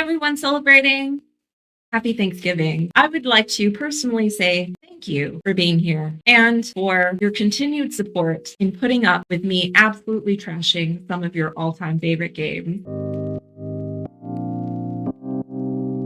Everyone celebrating. Happy Thanksgiving. I would like to personally say thank you for being here and for your continued support in putting up with me absolutely trashing some of your all-time favorite games.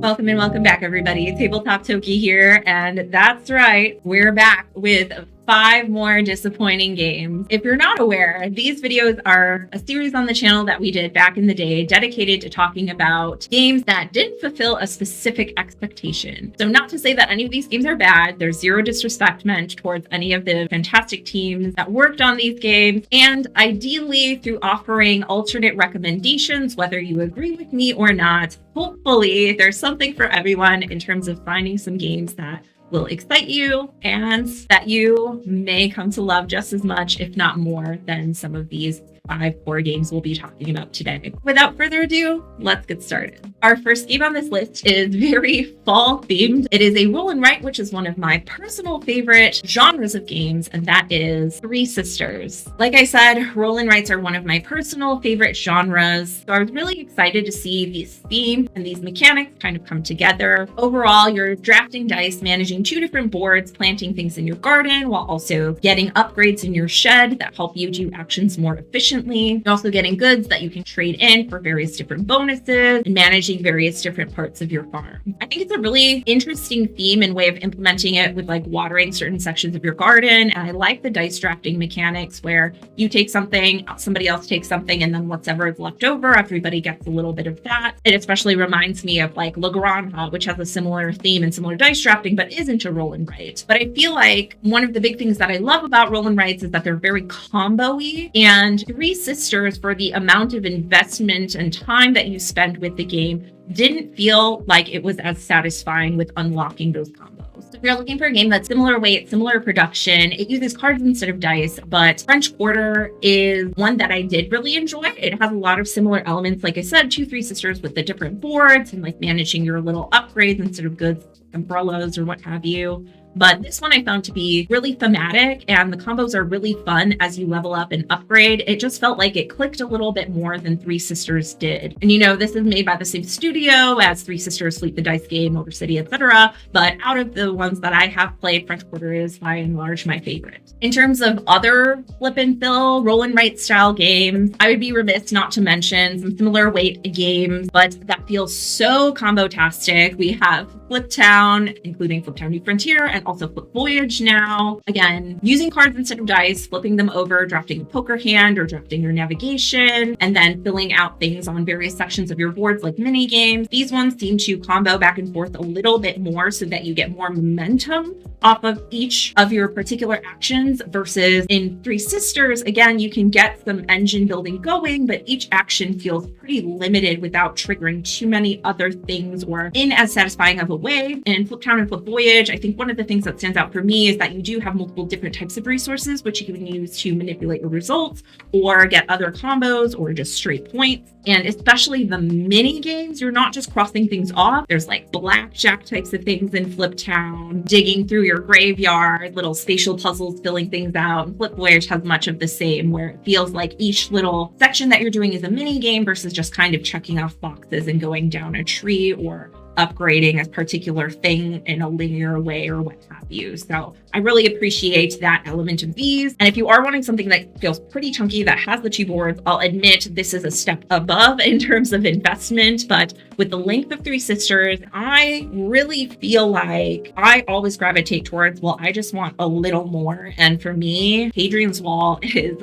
Welcome and welcome back, everybody. Tabletop Toki here, and that's right, we're back with 5 more disappointing games. If you're not aware, these videos are a series on the channel that we did back in the day dedicated to talking about games that didn't fulfill a specific expectation. So not to say that any of these games are bad, there's zero disrespect meant towards any of the fantastic teams that worked on these games, and ideally through offering alternate recommendations, whether you agree with me or not, hopefully there's something for everyone in terms of finding some games that will excite you and that you may come to love just as much, if not more, than some of these 5 core games we'll be talking about today. Without further ado, let's get started. Our first game on this list is very fall themed. It is a roll and write, which is one of my personal favorite genres of games, and that is Three Sisters. Like I said, roll and writes are one of my personal favorite genres, so I was really excited to see these themes and these mechanics kind of come together. Overall, you're drafting dice, managing 2 different boards, planting things in your garden, while also getting upgrades in your shed that help you do actions more efficiently. You're also getting goods that you can trade in for various different bonuses and managing various different parts of your farm. I think it's a really interesting theme and way of implementing it with like watering certain sections of your garden. And I like the dice drafting mechanics where you take something, somebody else takes something, and then whatever is left over, everybody gets a little bit of that. It especially reminds me of like La Granja, which has a similar theme and similar dice drafting, but isn't a roll and write. But I feel like one of the big things that I love about roll and writes is that they're very combo-y, and Three Sisters, for the amount of investment and time that you spend with the game, didn't feel like it was as satisfying with unlocking those combos. So if you're looking for a game that's similar weight, similar production, it uses cards instead of dice, but Pret-a-porter is one that I did really enjoy. It has a lot of similar elements, like I said, to Three Sisters with the different boards and like managing your little upgrades instead of goods, umbrellas or what have you. But this one I found to be really thematic, and the combos are really fun as you level up and upgrade. It just felt like it clicked a little bit more than Three Sisters did. And you know, this is made by the same studio as Three Sisters, Sleep the Dice Game, Motor City, etc. But out of the ones that I have played, Pret-a-porter is by and large my favorite. In terms of other flip and fill, roll and write style games, I would be remiss not to mention some similar weight games, but that feels so combo-tastic. We have Flip Town, including Flip Town New Frontier, and also Flip Voyage now. Again, using cards instead of dice, flipping them over, drafting a poker hand or drafting your navigation, and then filling out things on various sections of your boards like mini games. These ones seem to combo back and forth a little bit more so that you get more momentum off of each of your particular actions, versus in Three Sisters, again, you can get some engine building going, but each action feels pretty limited without triggering too many other things or in as satisfying of a way. In Flip Town and Flip Voyage, I think one of the things that stands out for me is that you do have multiple different types of resources, which you can use to manipulate your results or get other combos or just straight points. And especially the mini games, you're not just crossing things off. There's like blackjack types of things in Flip Town, digging through your graveyard, little spatial puzzles, filling things out. And Flip Voyage has much of the same, where it feels like each little section that you're doing is a mini game versus just kind of checking off boxes and going down a tree or upgrading a particular thing in a linear way or what have you. So I really appreciate that element of these. And if you are wanting something that feels pretty chunky, that has the 2 boards, I'll admit this is a step above in terms of investment. But with the length of Three Sisters, I really feel like I always gravitate towards, well, I just want a little more. And for me, Hadrian's Wall is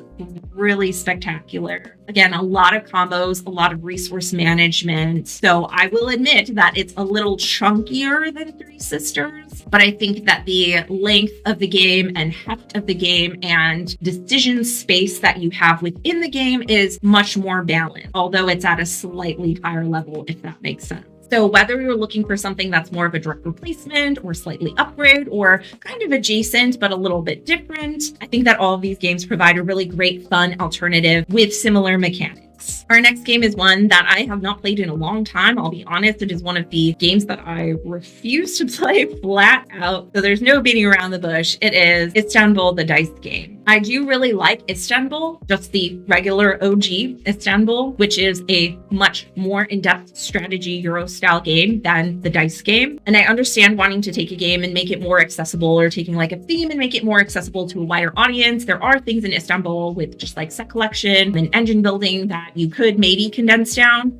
really spectacular. Again, a lot of combos, a lot of resource management. So I will admit that it's a little chunkier than Three Sisters, but I think that the length of the game and heft of the game and decision space that you have within the game is much more balanced, although it's at a slightly higher level, if that makes sense. So whether you're looking for something that's more of a direct replacement or slightly upgrade or kind of adjacent but a little bit different, I think that all of these games provide a really great fun alternative with similar mechanics. Our next game is one that I have not played in a long time. I'll be honest, it is one of the games that I refuse to play flat out. So there's no beating around the bush. It is Istanbul, the dice game. I do really like Istanbul, just the regular OG Istanbul, which is a much more in-depth strategy Euro style game than the dice game. And I understand wanting to take a game and make it more accessible, or taking like a theme and make it more accessible to a wider audience. There are things in Istanbul with just like set collection and engine building that you could maybe condense down.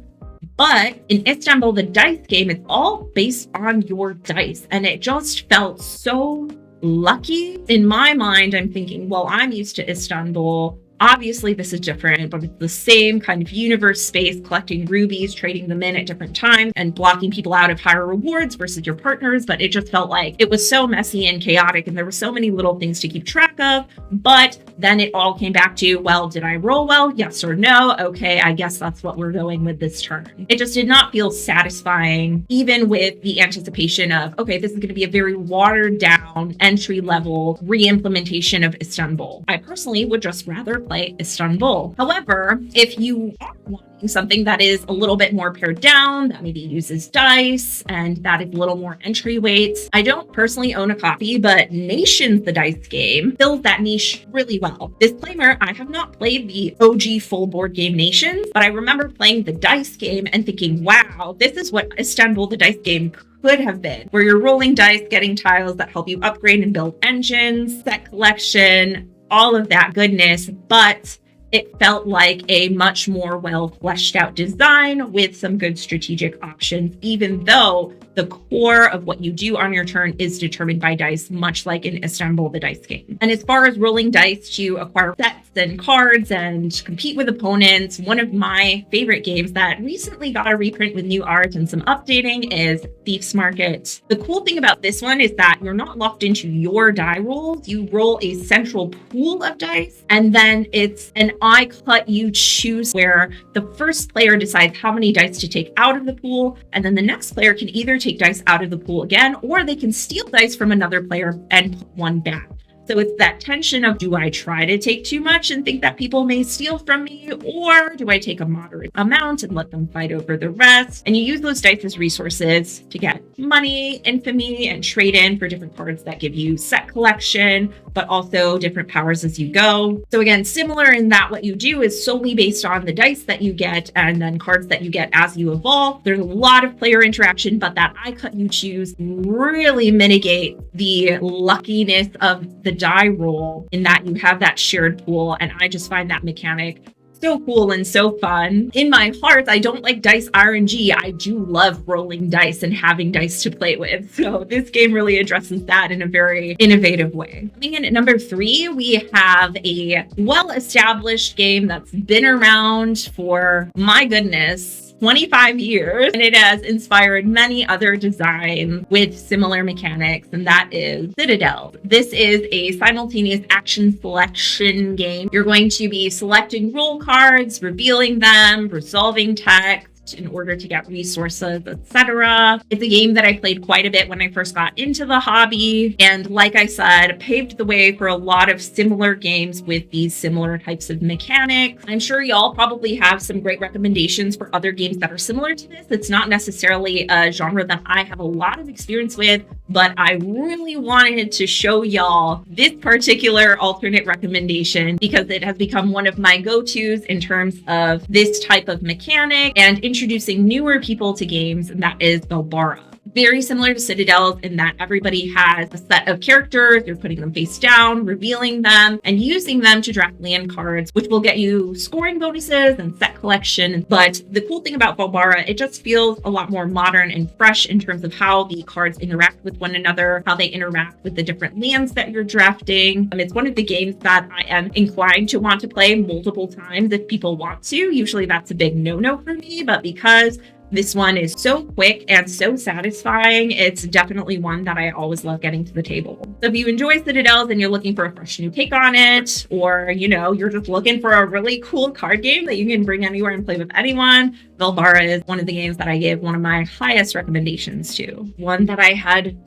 But in Istanbul, the dice game, it's all based on your dice. And it just felt so lucky. In my mind, I'm thinking, well, I'm used to Istanbul. Obviously, this is different, but it's the same kind of universe space, collecting rubies, trading them in at different times, and blocking people out of higher rewards versus your partners. But it just felt like it was so messy and chaotic, and there were so many little things to keep track of. But then it all came back to, well, did I roll well? Yes or no? Okay, I guess that's what we're going with this turn. It just did not feel satisfying, even with the anticipation of, okay, this is going to be a very watered down entry level re-implementation of Istanbul. I personally would just rather play Istanbul. However, if you are wanting something that is a little bit more pared down, that maybe uses dice and that is a little more entry weights, I don't personally own a copy, but Nations, the dice game, fills that niche really well. Disclaimer, I have not played the OG full board game Nations, but I remember playing the dice game and thinking, wow, this is what Istanbul, the dice game could have been, where you're rolling dice, getting tiles that help you upgrade and build engines, set collection, all of that goodness, but it felt like a much more well fleshed out design with some good strategic options, even though the core of what you do on your turn is determined by dice, much like in Istanbul, the dice game. And as far as rolling dice to acquire sets and cards and compete with opponents, one of my favorite games that recently got a reprint with new art and some updating is Thief's Market. The cool thing about this one is that you're not locked into your die rolls. You roll a central pool of dice, and then it's an I cut you choose, where the first player decides how many dice to take out of the pool, and then the next player can either take dice out of the pool again, or they can steal dice from another player and put one back. So it's that tension of, do I try to take too much and think that people may steal from me, or do I take a moderate amount and let them fight over the rest? And you use those dice as resources to get money, infamy, and trade in for different cards that give you set collection, but also different powers as you go. So again, similar in that what you do is solely based on the dice that you get and then cards that you get as you evolve. There's a lot of player interaction, but that I cut you choose really mitigate the luckiness of the die roll, in that you have that shared pool. And I just find that mechanic so cool and so fun. In my heart, I don't like dice RNG. I do love rolling dice and having dice to play with. So this game really addresses that in a very innovative way. Coming in at number 3, we have a well-established game that's been around for, my goodness, 25 years, and it has inspired many other designs with similar mechanics, and that is Citadel. This is a simultaneous action selection game. You're going to be selecting role cards, revealing them, resolving text in order to get resources, etc. It's a game that I played quite a bit when I first got into the hobby, and like I said, paved the way for a lot of similar games with these similar types of mechanics. I'm sure y'all probably have some great recommendations for other games that are similar to this. It's not necessarily a genre that I have a lot of experience with, but I really wanted to show y'all this particular alternate recommendation because it has become one of my go-tos in terms of this type of mechanic and introducing newer people to games, and that is Belbara. Very similar to Citadel in that everybody has a set of characters. You're putting them face down, revealing them, and using them to draft land cards, which will get you scoring bonuses and set collection. But the cool thing about Belbara, it just feels a lot more modern and fresh in terms of how the cards interact with one another, how they interact with the different lands that you're drafting. It's one of the games that I am inclined to want to play multiple times if people want to. Usually that's a big no-no for me, but because this one is so quick and so satisfying, it's definitely one that I always love getting to the table. So if you enjoy Citadels and you're looking for a fresh new take on it, or, you're just looking for a really cool card game that you can bring anywhere and play with anyone, Belbara is one of the games that I give one of my highest recommendations to. One that I had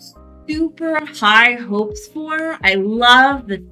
super high hopes for. I love the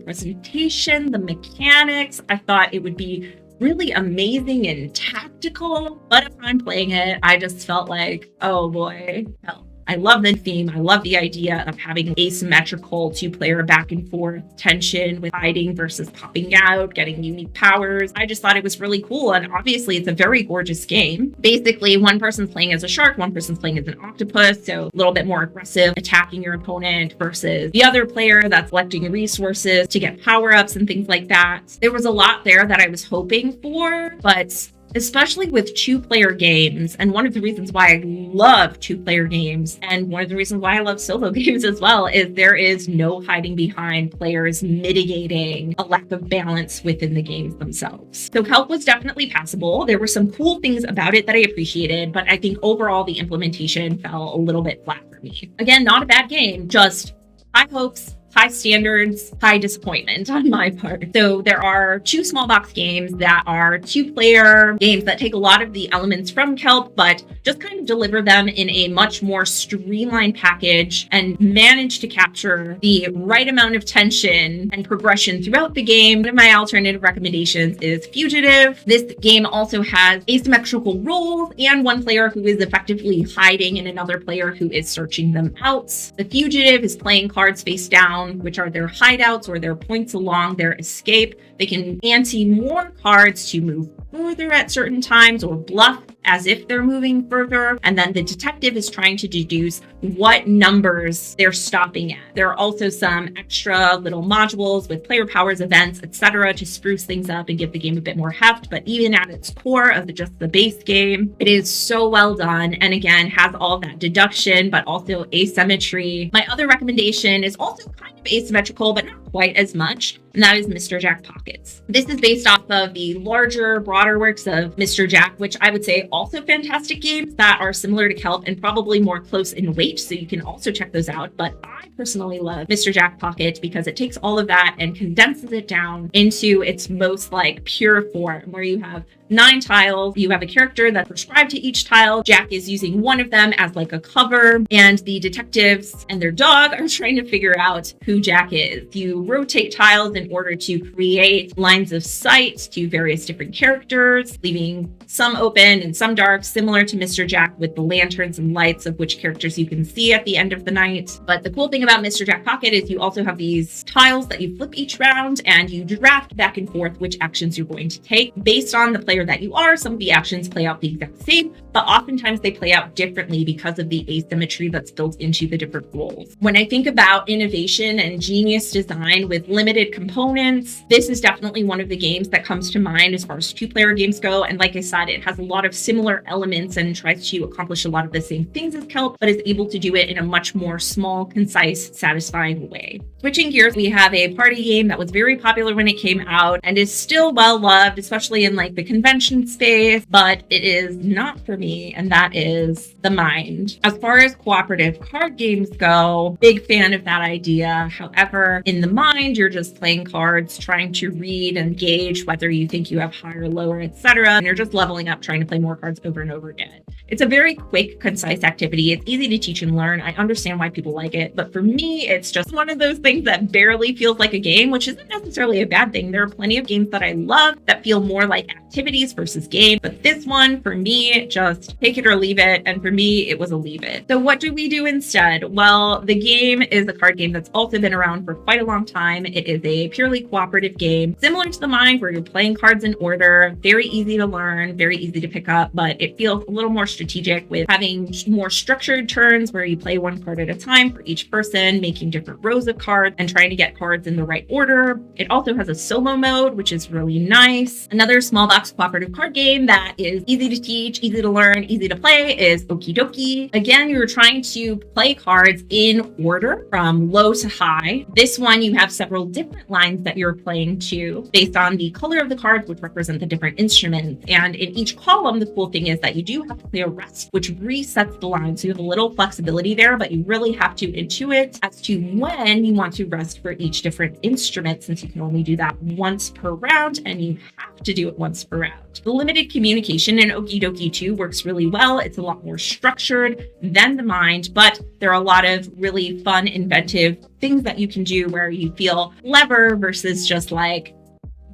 presentation, the mechanics. I thought it would be really amazing and tactical. But upon playing it, I just felt like, oh boy, hell. I love the theme. I love the idea of having asymmetrical two-player back and forth tension with hiding versus popping out, getting unique powers. I just thought it was really cool. And obviously, it's a very gorgeous game. Basically, one person's playing as a shark, one person's playing as an octopus. So a little bit more aggressive, attacking your opponent versus the other player that's collecting resources to get power-ups and things like that. There was a lot there that I was hoping for, but especially with two-player games. And one of the reasons why I love two-player games, and one of the reasons why I love solo games as well, is there is no hiding behind players mitigating a lack of balance within the games themselves. So Kelp was definitely passable. There were some cool things about it that I appreciated, but I think overall the implementation fell a little bit flat for me. Again, not a bad game, just high hopes, high standards, high disappointment on my part. So there are two small box games that are two-player games that take a lot of the elements from Kelp, but just kind of deliver them in a much more streamlined package and manage to capture the right amount of tension and progression throughout the game. One of my alternative recommendations is Fugitive. This game also has asymmetrical roles and one player who is effectively hiding and another player who is searching them out. The Fugitive is playing cards face down, which are their hideouts or their points along their escape. They can ante more cards to move further at certain times or bluff as if they're moving further. And then the detective is trying to deduce what numbers they're stopping at. There are also some extra little modules with player powers, events, etc. to spruce things up and give the game a bit more heft. But even at its core of just the base game, it is so well done. And again, has all that deduction, but also asymmetry. My other recommendation is also kind of asymmetrical, but not quite as much, and that is Mr. Jack Pockets. This is based off of the larger, broader works of Mr. Jack, which I would say also fantastic games that are similar to Kelp and probably more close in weight, so you can also check those out. But I personally love Mr. Jack Pocket because it takes all of that and condenses it down into its most like pure form, where you have 9 tiles. You have a character that's prescribed to each tile. Jack is using one of them as like a cover, and the detectives and their dog are trying to figure out who Jack is. You rotate tiles in order to create lines of sight to various different characters, leaving some open and some dark, similar to Mr. Jack with the lanterns and lights of which characters you can see at the end of the night. But the cool thing about Mr. Jack Pocket is you also have these tiles that you flip each round and you draft back and forth which actions you're going to take based on the player that you are. Some of the actions play out the exact same, but oftentimes they play out differently because of the asymmetry that's built into the different roles. When I think about innovation and genius design with limited components, this is definitely one of the games that comes to mind as far as two-player games go. And like I said, it has a lot of similar elements and tries to accomplish a lot of the same things as Kelp, but is able to do it in a much more small, concise, satisfying way. Switching gears, we have a party game that was very popular when it came out and is still well loved, especially in like the convention space, but it is not for me, and that is The Mind. As far as cooperative card games go, big fan of that idea. However, in The Mind, you're just playing cards, trying to read and gauge whether you think you have higher, lower, etc. And you're just leveling up, trying to play more cards over and over again. It's a very quick, concise activity. It's easy to teach and learn. I understand why people like it, but for me, it's just one of those things that barely feels like a game, which isn't necessarily a bad thing. There are plenty of games that I love that feel more like activities versus games, but this one, for me, just take it or leave it. And for me, it was a leave it. So what do we do instead? Well, the game is a card game that's also been around for quite a long time. It is a purely cooperative game, similar to The Mind, where you're playing cards in order, very easy to learn, very easy to pick up, but it feels a little more strategic with having more structured turns where you play one card at a time for each person, making different rows of cards and trying to get cards in the right order. It also has a solo mode, which is really nice. Another small box cooperative card game that is easy to teach, easy to learn, easy to play is Okie Dokie. Again, you're trying to play cards in order from low to high. This one, you have several different lines that you're playing to based on the color of the cards, which represent the different instruments. And in each column, the cool thing is that you do have to play a rest, which resets the line. So you have a little flexibility there, but you really have to intuit as to when you want to rest for each different instrument, since you can only do that once per round and you have to do it once per round. The limited communication in Okie Dokie 2 works really well. It's a lot more structured than The Mind, but there are a lot of really fun, inventive things that you can do where you feel clever versus just like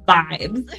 vibes.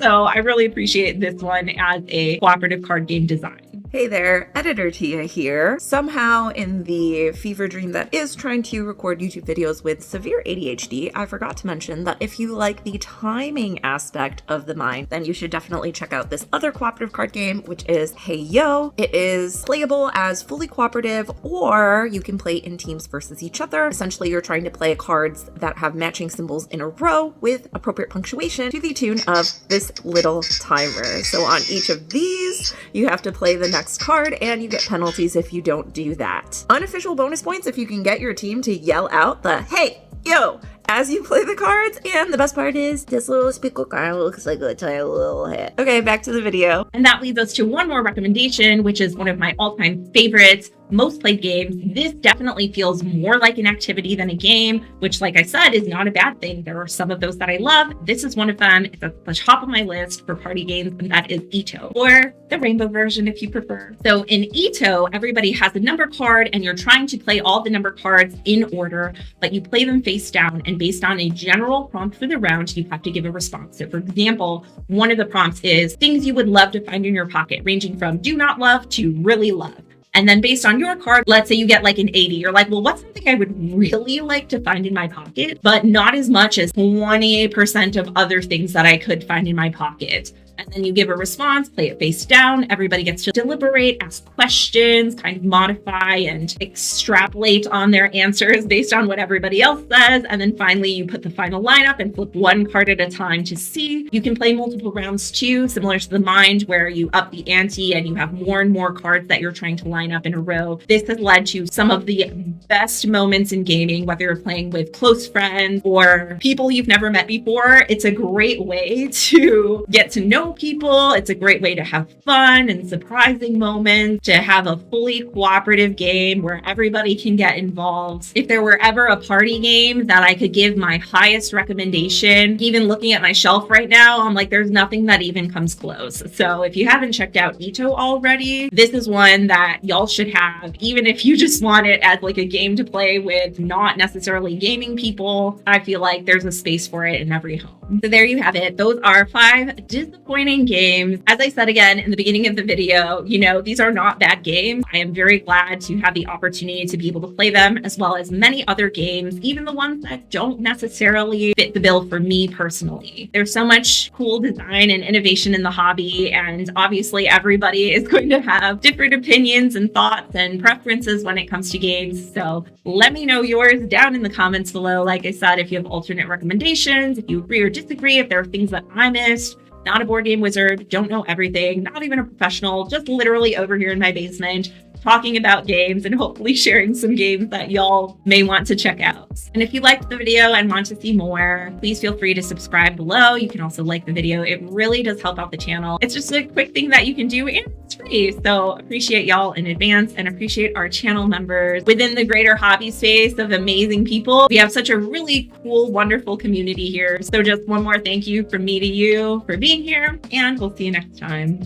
So I really appreciate this one as a cooperative card game design. Hey there, Editor Tia here. Somehow in the fever dream that is trying to record YouTube videos with severe ADHD, I forgot to mention that if you like the timing aspect of the mind, then you should definitely check out this other cooperative card game, which is Hey Yo. It is playable as fully cooperative, or you can play in teams versus each other. Essentially, you're trying to play cards that have matching symbols in a row with appropriate punctuation to the tune of this little timer. So on each of these, you have to play the next card, and you get penalties if you don't do that. Unofficial bonus points if you can get your team to yell out the "Hey, yo" as you play the cards, and the best part is this little speckle card looks like a tiny little head. Okay, back to the video. And that leads us to one more recommendation, which is one of my all-time favorites, most played games. This definitely feels more like an activity than a game, which, like I said, is not a bad thing. There are some of those that I love. This is one of them. It's at the top of my list for party games, and that is Ito, or the rainbow version if you prefer. So in Ito, everybody has a number card, and you're trying to play all the number cards in order, but you play them face down, and based on a general prompt for the round, you have to give a response. So for example, one of the prompts is things you would love to find in your pocket, ranging from do not love to really love. And then based on your card, let's say you get like an 80. You're like, well, what's something I would really like to find in my pocket, but not as much as 20% of other things that I could find in my pocket. And then you give a response, play it face down. Everybody gets to deliberate, ask questions, kind of modify and extrapolate on their answers based on what everybody else says. And then finally, you put the final lineup and flip one card at a time to see. You can play multiple rounds too, similar to the Mind, where you up the ante and you have more and more cards that you're trying to line up in a row. This has led to some of the best moments in gaming, whether you're playing with close friends or people you've never met before. It's a great way to get to know people. It's a great way to have fun and surprising moments, to have a fully cooperative game where everybody can get involved. If there were ever a party game that I could give my highest recommendation, even looking at my shelf right now, I'm like, there's nothing that even comes close. So if you haven't checked out Ito already, this is one that y'all should have, even if you just want it as like a game to play with not necessarily gaming people. I feel like there's a space for it in every home. So there you have it. Those are 5 disappointing games. As I said again in the beginning of the video, these are not bad games. I am very glad to have the opportunity to be able to play them, as well as many other games, even the ones that don't necessarily fit the bill for me personally. There's so much cool design and innovation in the hobby, and obviously everybody is going to have different opinions and thoughts and preferences when it comes to games. So let me know yours down in the comments below. Like I said, if you have alternate recommendations, if you agree or disagree, if there are things that I missed. Not a board game wizard, don't know everything, not even a professional, just literally over here in my basement talking about games and hopefully sharing some games that y'all may want to check out. And if you liked the video and want to see more, please feel free to subscribe below. You can also like the video. It really does help out the channel. It's just a quick thing that you can do, and it's free. So appreciate y'all in advance, and appreciate our channel members within the greater hobby space of amazing people. We have such a really cool, wonderful community here. So just one more thank you from me to you for being here, and we'll see you next time.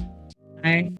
Bye.